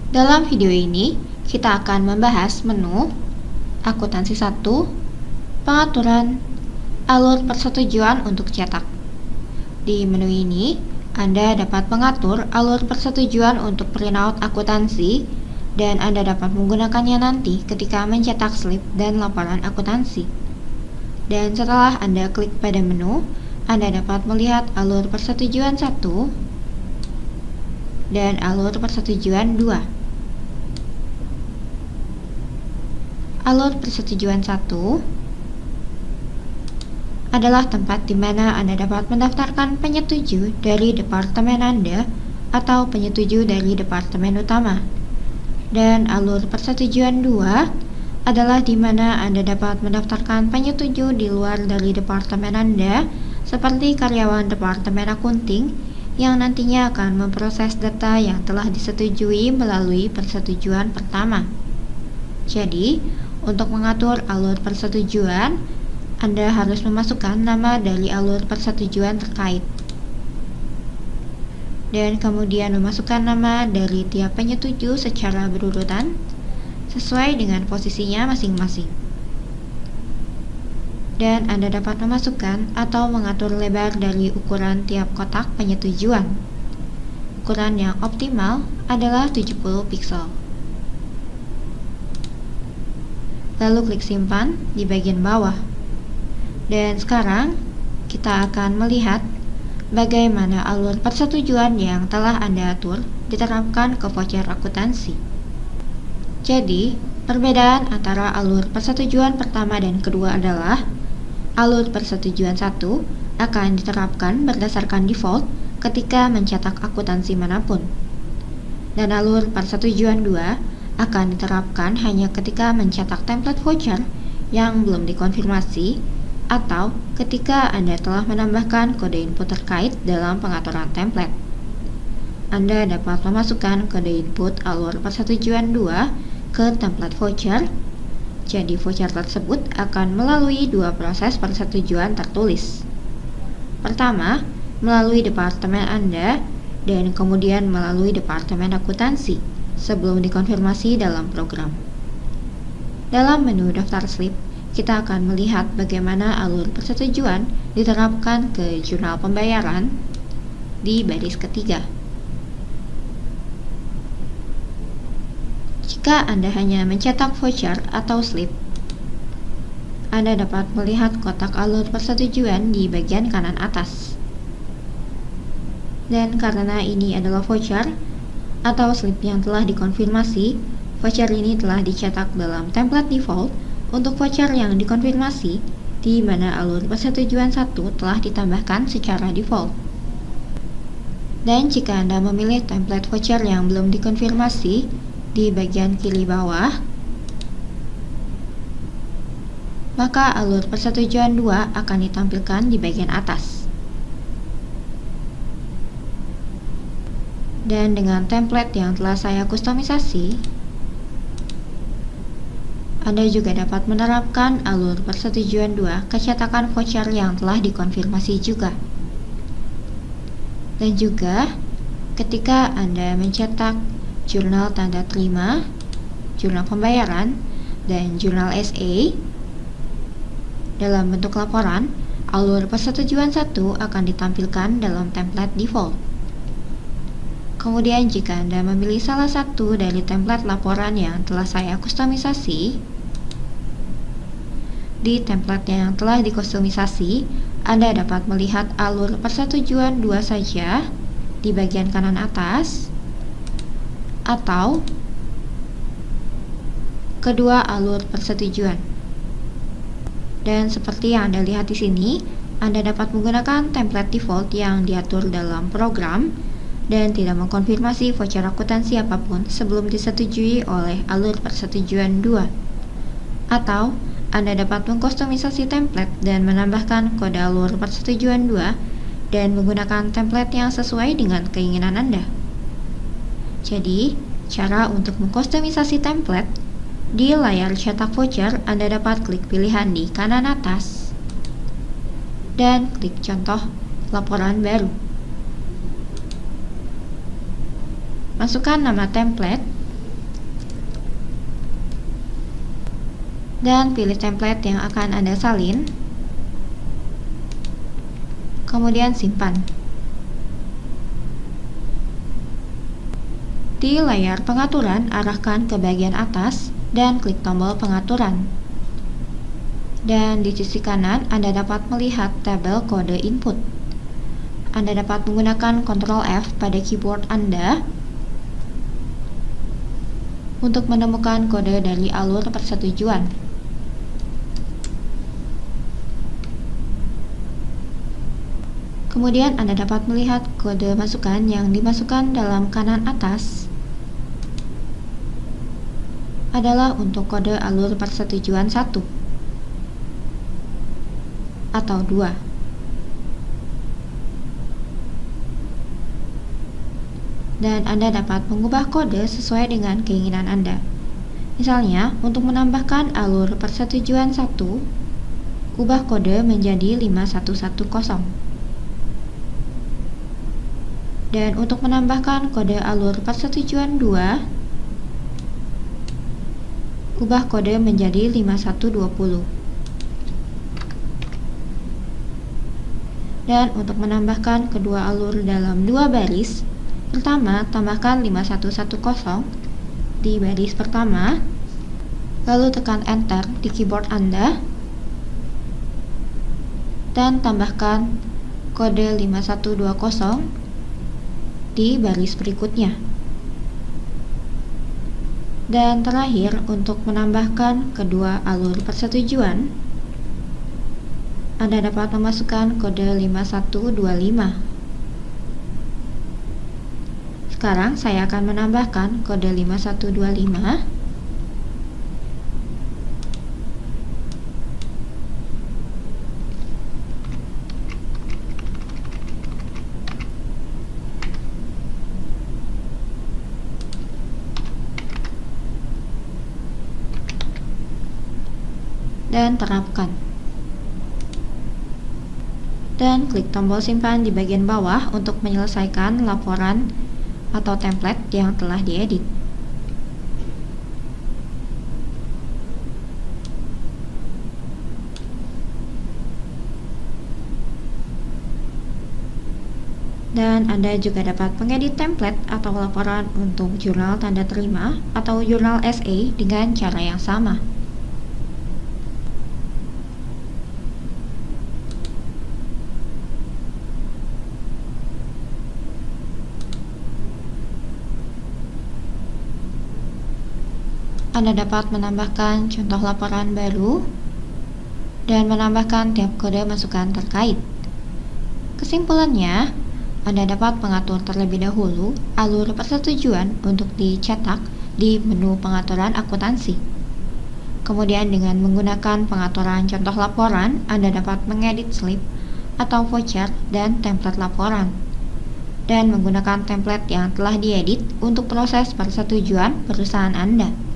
Dalam video ini, kita akan membahas menu, akuntansi 1, pengaturan, alur persetujuan untuk cetak. Di menu ini, Anda dapat mengatur alur persetujuan untuk printout akuntansi dan Anda dapat menggunakannya nanti ketika mencetak slip dan laporan akuntansi. Dan setelah Anda klik pada menu, Anda dapat melihat alur persetujuan 1 dan alur persetujuan 2. Alur persetujuan 1 adalah tempat di mana Anda dapat mendaftarkan penyetuju dari departemen Anda atau penyetuju dari departemen utama. Dan alur persetujuan 2 adalah di mana Anda dapat mendaftarkan penyetuju di luar dari departemen Anda, seperti karyawan departemen akunting yang nantinya akan memproses data yang telah disetujui melalui persetujuan pertama. Jadi, untuk mengatur alur persetujuan, Anda harus memasukkan nama dari alur persetujuan terkait. Dan kemudian memasukkan nama dari tiap penyetuju secara berurutan, sesuai dengan posisinya masing-masing. Dan Anda dapat memasukkan atau mengatur lebar dari ukuran tiap kotak penyetujuan. Ukuran yang optimal adalah 70 pixel. Lalu klik simpan di bagian bawah. Dan sekarang kita akan melihat bagaimana alur persetujuan yang telah Anda atur diterapkan ke voucher akuntansi. Jadi, perbedaan antara alur persetujuan pertama dan kedua adalah alur persetujuan 1 akan diterapkan berdasarkan default ketika mencetak akuntansi manapun. Dan alur persetujuan 2 akan diterapkan hanya ketika mencetak template voucher yang belum dikonfirmasi atau ketika Anda telah menambahkan kode input terkait dalam pengaturan template. Anda dapat memasukkan kode input alur persetujuan 2 ke template voucher. Jadi voucher tersebut akan melalui dua proses persetujuan tertulis. Pertama, melalui departemen Anda dan kemudian melalui departemen akuntansi sebelum dikonfirmasi dalam program. Dalam menu daftar slip, kita akan melihat bagaimana alur persetujuan diterapkan ke jurnal pembayaran di baris ketiga. Jika Anda hanya mencetak voucher atau slip, Anda dapat melihat kotak alur persetujuan di bagian kanan atas. Dan karena ini adalah voucher atau slip yang telah dikonfirmasi, voucher ini telah dicetak dalam template default untuk voucher yang dikonfirmasi, di mana alur persetujuan 1 telah ditambahkan secara default. Dan jika Anda memilih template voucher yang belum dikonfirmasi, di bagian kiri bawah, maka alur persetujuan 2 akan ditampilkan di bagian atas. Dan dengan template yang telah saya kustomisasi, Anda juga dapat menerapkan alur persetujuan 2 ke cetakan voucher yang telah dikonfirmasi juga. Dan juga ketika Anda mencetak jurnal tanda terima, jurnal pembayaran, dan jurnal SA dalam bentuk laporan, alur persetujuan 1 akan ditampilkan dalam template default. Kemudian jika Anda memilih salah satu dari template laporan yang telah saya kustomisasi, di template yang telah dikustomisasi, Anda dapat melihat alur persetujuan 2 saja di bagian kanan atas, atau kedua alur persetujuan. Dan seperti yang Anda lihat di sini, Anda dapat menggunakan template default yang diatur dalam program dan tidak mengkonfirmasi voucher akuntansi apapun sebelum disetujui oleh alur persetujuan 2. Atau Anda dapat mengkustomisasi template dan menambahkan kode alur persetujuan 2 dan menggunakan template yang sesuai dengan keinginan Anda. Jadi, cara untuk mengkustomisasi template di layar cetak voucher, Anda dapat klik pilihan di kanan atas dan klik contoh laporan baru. Masukkan nama template dan pilih template yang akan Anda salin, kemudian simpan. Di layar pengaturan, arahkan ke bagian atas dan klik tombol pengaturan. Dan di sisi kanan, Anda dapat melihat tabel kode input. Anda dapat menggunakan Ctrl F pada keyboard Anda untuk menemukan kode dari alur persetujuan. Kemudian Anda dapat melihat kode masukan yang dimasukkan dalam kanan atas adalah untuk kode alur persetujuan 1 atau 2. Dan Anda dapat mengubah kode sesuai dengan keinginan Anda. Misalnya, untuk menambahkan alur persetujuan 1, ubah kode menjadi 5110. Dan untuk menambahkan kode alur persetujuan 2, ubah kode menjadi 5120. Dan untuk menambahkan kedua alur dalam dua baris, pertama tambahkan 5110 di baris pertama, lalu tekan Enter di keyboard Anda, dan tambahkan kode 5120 di baris berikutnya. Dan terakhir, untuk menambahkan kedua alur persetujuan, Anda dapat memasukkan kode 5125. Sekarang saya akan menambahkan kode 5125 dan terapkan. Dan klik tombol simpan di bagian bawah untuk menyelesaikan laporan atau template yang telah diedit. Dan Anda juga dapat mengedit template atau laporan untuk jurnal tanda terima atau jurnal SA dengan cara yang sama. Anda dapat menambahkan contoh laporan baru dan menambahkan tiap kode masukan terkait. Kesimpulannya, Anda dapat mengatur terlebih dahulu alur persetujuan untuk dicetak di menu pengaturan akuntansi. Kemudian dengan menggunakan pengaturan contoh laporan, Anda dapat mengedit slip atau voucher dan template laporan, dan menggunakan template yang telah diedit untuk proses persetujuan perusahaan Anda.